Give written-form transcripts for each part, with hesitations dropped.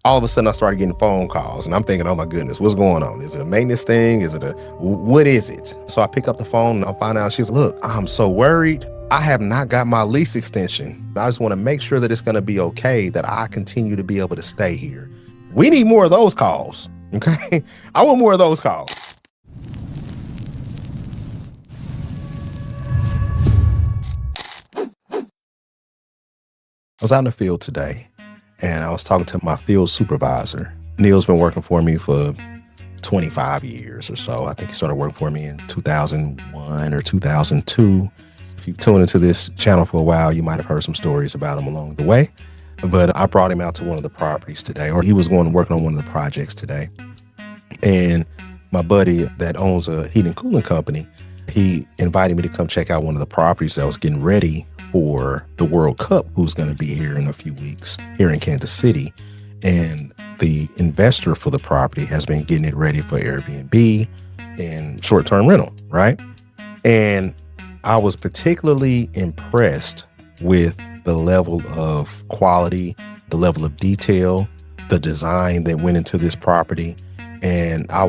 all of a sudden I started getting phone calls, and I'm thinking, oh my goodness, what's going on? Is it a maintenance thing? What is it? So I pick up the phone and I find out she's, look, I'm so worried. I have not got my lease extension. I just want to make sure that it's going to be okay, that I continue to be able to stay here. We need more of those calls. Okay. I want more of those calls. I was out in the field today and I was talking to my field supervisor. Neil's been working for me for 25 years or so. I think he started working for me in 2001 or 2002. If you've tuned into this channel for a while, you might have heard some stories about him along the way. But I brought him out to one of the properties today, or he was going to work on one of the projects today. And my buddy that owns a heating and cooling company, he invited me to come check out one of the properties that was getting ready for the World Cup, who's going to be here in a few weeks here in Kansas City. And the investor for the property has been getting it ready for Airbnb and short-term rental, right? And I was particularly impressed with the level of quality, the level of detail, the design that went into this property. And I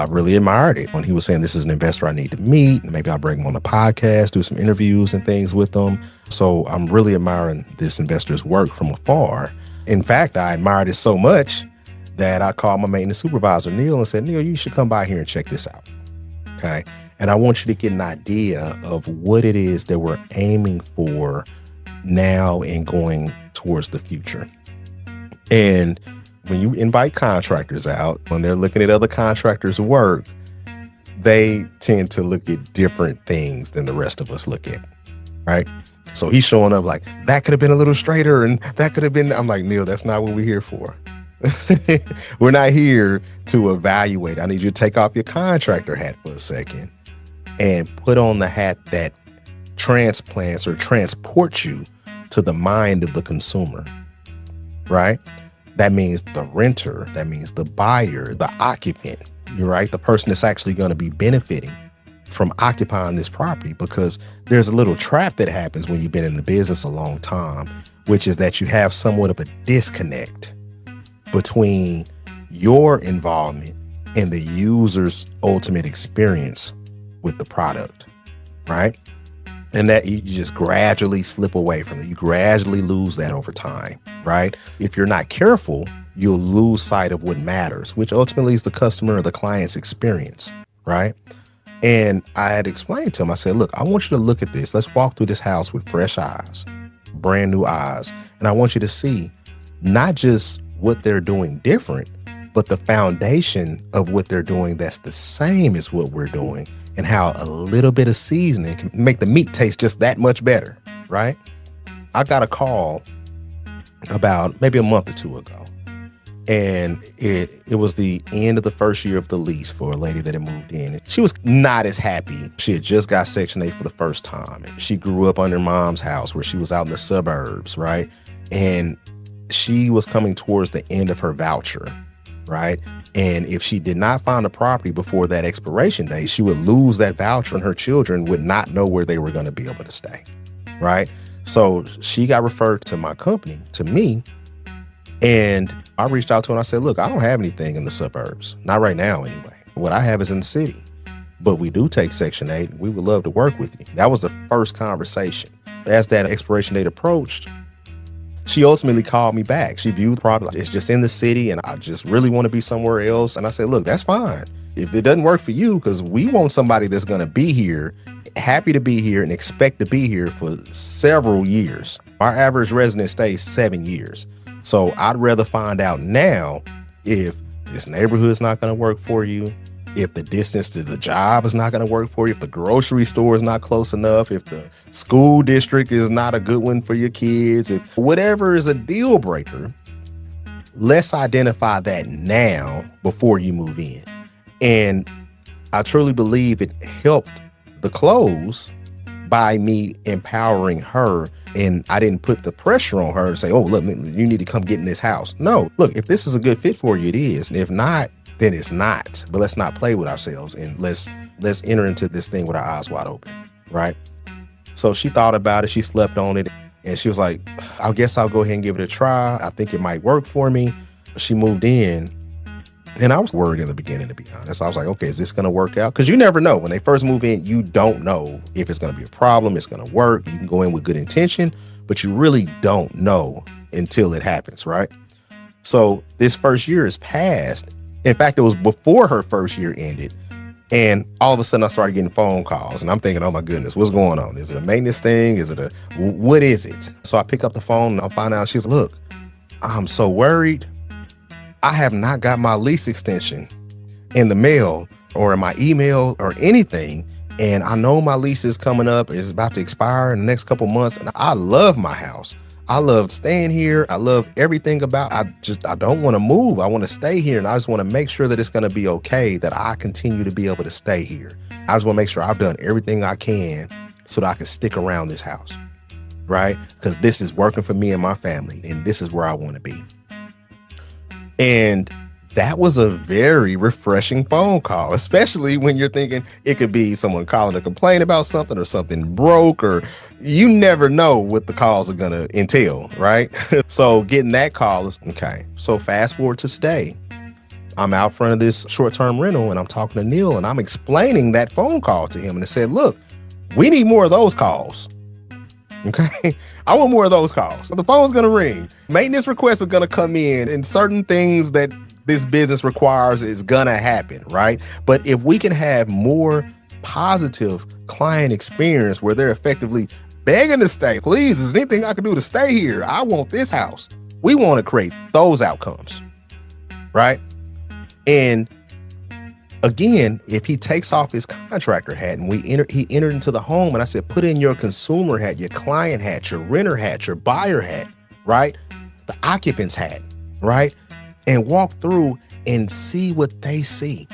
really admired it when he was saying, this is an investor I need to meet. Maybe I'll bring him on the podcast, do some interviews and things with them. So I'm really admiring this investor's work from afar. In fact, I admired it so much that I called my maintenance supervisor, Neil, and said, Neil, you should come by here and check this out. Okay. And I want you to get an idea of what it is that we're aiming for now and going towards the future. And when you invite contractors out, when they're looking at other contractors' work, they tend to look at different things than the rest of us look at, right? So he's showing up like, that could have been a little straighter and that could have been, I'm like, Neil, that's not what we're here for. We're not here to evaluate. I need you to take off your contractor hat for a second and put on the hat that transplants or transports you to the mind of the consumer, right? That means the renter, that means the buyer, the occupant, you're right? The person that's actually going to be benefiting from occupying this property, because there's a little trap that happens when you've been in the business a long time, which is that you have somewhat of a disconnect between your involvement and the user's ultimate experience with the product, right? And that you just gradually slip away from it. You gradually lose that over time, right? If you're not careful, you'll lose sight of what matters, which ultimately is the customer or the client's experience, right? And I had explained to him, I said, look, I want you to look at this. Let's walk through this house with fresh eyes, brand new eyes. And I want you to see not just what they're doing different, but the foundation of what they're doing that's the same as what we're doing, and how a little bit of seasoning can make the meat taste just that much better, right? I got a call about maybe a month or two ago, and it was the end of the first year of the lease for a lady that had moved in. She was not as happy. She had just got Section 8 for the first time. She grew up under mom's house where she was out in the suburbs, right? And she was coming towards the end of her voucher, right? And if she did not find a property before that expiration date, she would lose that voucher and her children would not know where they were going to be able to stay, right? So she got referred to my company, to me, and I reached out to her and I said, look, I don't have anything in the suburbs. Not right now, anyway. What I have is in the city, but we do take Section 8. We would love to work with you. That was the first conversation. As that expiration date approached, she ultimately called me back. She viewed the product. It's just in the city and I just really want to be somewhere else. And I said, look, that's fine. If it doesn't work for you, because we want somebody that's going to be here, happy to be here and expect to be here for several years. Our average resident stays 7 years. So I'd rather find out now if this neighborhood is not going to work for you, if the distance to the job is not going to work for you, if the grocery store is not close enough, if the school district is not a good one for your kids, if whatever is a deal breaker, let's identify that now before you move in. And I truly believe it helped the close by me empowering her. And I didn't put the pressure on her to say, oh, look, you need to come get in this house. No, look, if this is a good fit for you, it is. And if not, then it's not. But let's not play with ourselves and let's enter into this thing with our eyes wide open, right? So she thought about it. She slept on it. And she was like, I guess I'll go ahead and give it a try. I think it might work for me. she moved in, and I was worried in the beginning, to be honest. I was like, okay, is this going to work out? Because you never know. When they first move in, you don't know if it's going to be a problem, it's going to work. You can go in with good intention, but you really don't know until it happens, right? So this first year has passed. In fact, it was before her first year ended. And all of a sudden I started getting phone calls, and I'm thinking, oh my goodness, what's going on? Is it a maintenance thing? What is it? So I pick up the phone and I find out, she's, look, I'm so worried. I have not got my lease extension in the mail or in my email or anything. And I know my lease is coming up. It's about to expire in the next couple months. And I love my house. I love staying here. I love everything about it. I don't want to move. I want to stay here. And I just want to make sure that it's going to be okay, that I continue to be able to stay here. I just want to make sure I've done everything I can so that I can stick around this house, right? Because this is working for me and my family, and this is where I want to be. And that was a very refreshing phone call, especially when you're thinking it could be someone calling to complain about something or something broke, or you never know what the calls are going to entail, right? So getting that call is okay. So fast forward to today. I'm out front of this short-term rental and I'm talking to Neil and I'm explaining that phone call to him. And I said, look, we need more of those calls. Okay. I want more of those calls. So the phone's going to ring. Maintenance requests are going to come in, and certain things that this business requires is going to happen, right? But if we can have more positive client experience where they're effectively begging to stay, please, is there anything I can do to stay here? I want this house. We want to create those outcomes, right? And again, if he takes off his contractor hat and he entered into the home, and I said, put in your consumer hat, your client hat, your renter hat, your buyer hat, right? The occupant's hat, right? And walk through and see what they see,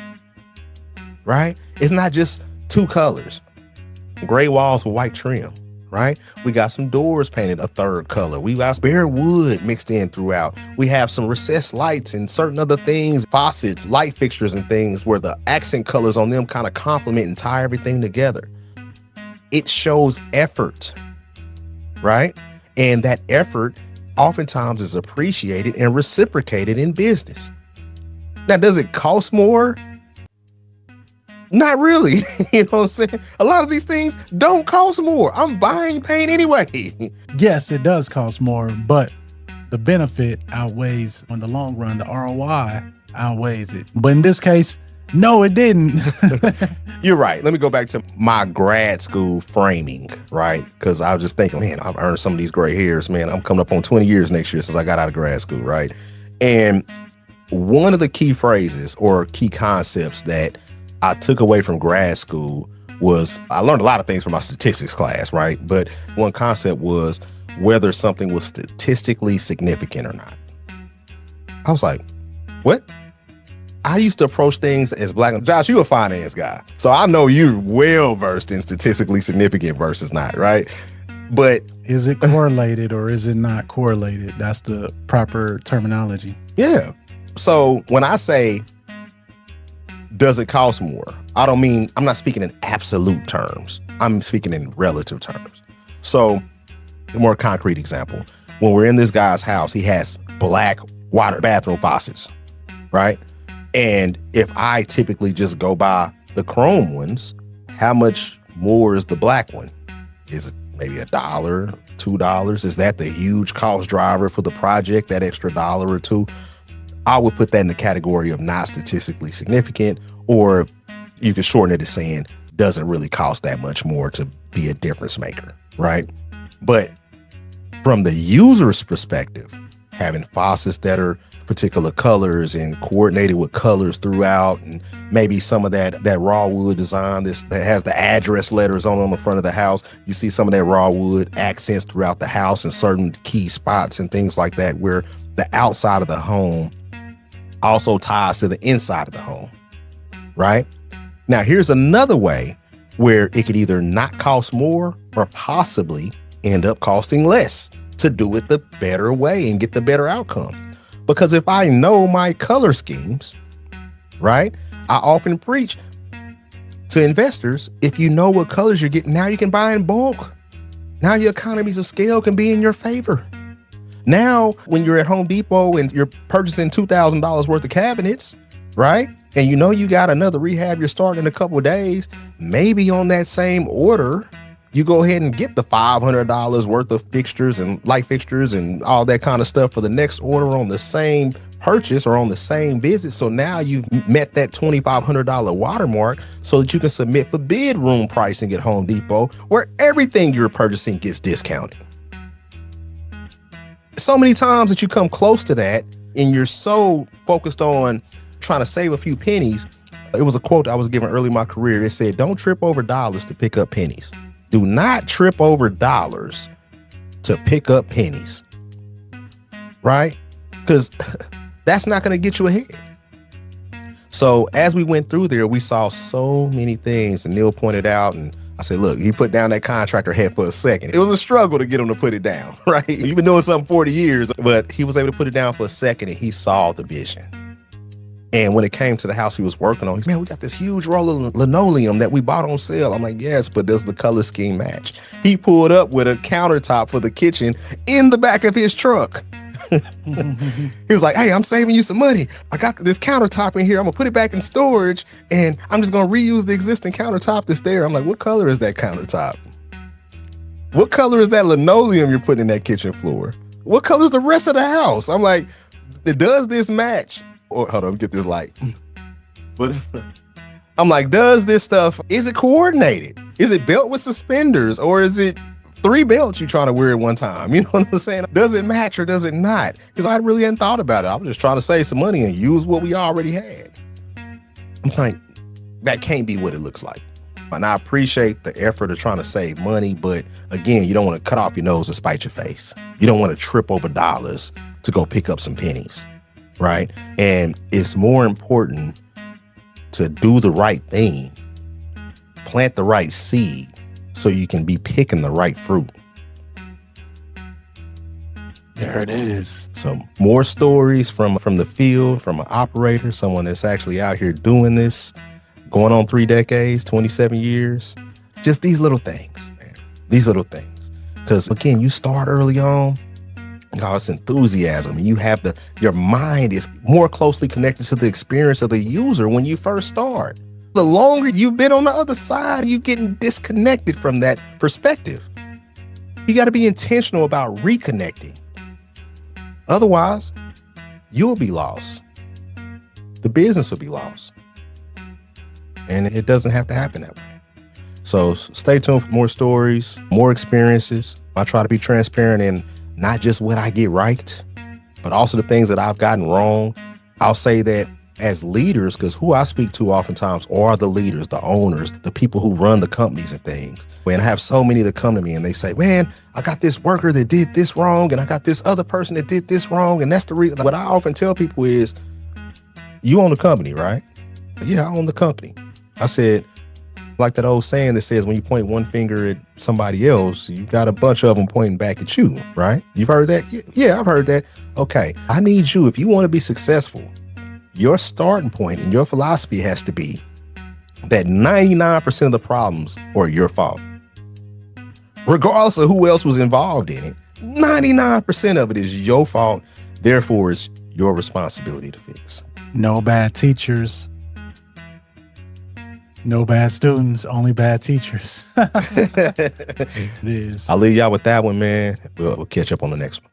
right? It's not just two colors, gray walls with white trim, right? We got some doors painted a third color. We got bare wood mixed in throughout. We have some recessed lights and certain other things, faucets, light fixtures and things where the accent colors on them kind of complement and tie everything together. It shows effort, right? And that effort oftentimes is appreciated and reciprocated in business. Now, does it cost more? Not really. You know what I'm saying? A lot of these things don't cost more. I'm buying paint anyway. Yes, it does cost more, but the benefit outweighs, in the long run, the ROI outweighs it. But in this case, no, it didn't. You're right. Let me go back to my grad school framing, right? Because I was just thinking, man, I've earned some of these gray hairs, man. I'm coming up on 20 years next year since I got out of grad school, right? And one of the key phrases or key concepts that I took away from grad school was, I learned a lot of things from my statistics class, right? But one concept was whether something was statistically significant or not. I was like, what? I used to approach things as black. Josh, you a finance guy, so I know you're well versed in statistically significant versus not, right? But is it correlated or is it not correlated? That's the proper terminology. Yeah. So when I say, does it cost more? I'm not speaking in absolute terms. I'm speaking in relative terms. So a more concrete example, when we're in this guy's house, he has black water bathroom faucets, right? And if I typically just go by the chrome ones, how much more is the black one? Is it maybe $1, $2? Is that the huge cost driver for the project, that extra $1 or $2? I would put that in the category of not statistically significant, or you could shorten it to saying doesn't really cost that much more to be a difference maker, right? But from the user's perspective, having faucets that are particular colors and coordinated with colors throughout, and maybe some of that raw wood design that has the address letters on the front of the house. You see some of that raw wood accents throughout the house in certain key spots and things like that, where the outside of the home also ties to the inside of the home, right? Now, here's another way where it could either not cost more or possibly end up costing less to do it the better way and get the better outcome. Because if I know my color schemes, right, I often preach to investors, if you know what colors you're getting, now you can buy in bulk. Now your economies of scale can be in your favor. Now, when you're at Home Depot and you're purchasing $2,000 worth of cabinets, right? And you know you got another rehab you're starting in a couple of days, maybe on that same order, you go ahead and get the $500 worth of fixtures and light fixtures and all that kind of stuff for the next order on the same purchase or on the same visit. So now you've met that $2,500 watermark so that you can submit for bid room pricing at Home Depot, where everything you're purchasing gets discounted. So many times that you come close to that and you're so focused on trying to save a few pennies. It was a quote I was given early in my career. It said, don't trip over dollars to pick up pennies. Do not trip over dollars to pick up pennies, right? Because that's not going to get you ahead. So as we went through there, we saw so many things, and Neil pointed out, and I said, look, he put down that contractor head for a second. It was a struggle to get him to put it down, right? You've been doing something 40 years, but he was able to put it down for a second, and he saw the vision. And when it came to the house he was working on, he said, man, we got this huge roll of linoleum that we bought on sale. I'm like, yes, but does the color scheme match? He pulled up with a countertop for the kitchen in the back of his truck. He was like, hey, I'm saving you some money. I got this countertop in here. I'm gonna put it back in storage and I'm just gonna reuse the existing countertop that's there. I'm like, what color is that countertop? What color is that linoleum you're putting in that kitchen floor? What color is the rest of the house? I'm like, does this match? Or hold on, get this light. But I'm like, does this stuff, is it coordinated? Is it belt with suspenders, or is it 3 belts you're trying to wear at one time? You know what I'm saying? Does it match or does it not? Because I really hadn't thought about it. I was just trying to save some money and use what we already had. I'm like, that can't be what it looks like. And I appreciate the effort of trying to save money, but again, you don't want to cut off your nose and spite your face. You don't want to trip over dollars to go pick up some pennies, right? And it's more important to do the right thing, plant the right seed, so you can be picking the right fruit. There it is. So more stories from the field, from an operator, someone that's actually out here doing this, going on 3 decades, 27 years. Just these little things, man. These little things. Because again, you start early on, it's enthusiasm, and you have your mind is more closely connected to the experience of the user when you first start. The longer you've been on the other side, you're getting disconnected from that perspective. You got to be intentional about reconnecting. Otherwise, you'll be lost. The business will be lost. And it doesn't have to happen that way. So stay tuned for more stories, more experiences. I try to be transparent in not just what I get right, but also the things that I've gotten wrong. I'll say that as leaders, because who I speak to oftentimes are the leaders, the owners, the people who run the companies and things. When I have so many that come to me and they say, man, I got this worker that did this wrong, and I got this other person that did this wrong. And that's the reason. What I often tell people is, you own the company, right? Yeah, I own the company. I said, like that old saying that says, when you point one finger at somebody else, you got a bunch of them pointing back at you, right? You've heard that? Yeah, I've heard that. Okay, I need you, if you want to be successful, your starting point and your philosophy has to be that 99% of the problems are your fault. Regardless of who else was involved in it, 99% of it is your fault. Therefore, it's your responsibility to fix. No bad teachers. No bad students, only bad teachers. It is. I'll leave y'all with that one, man. We'll catch up on the next one.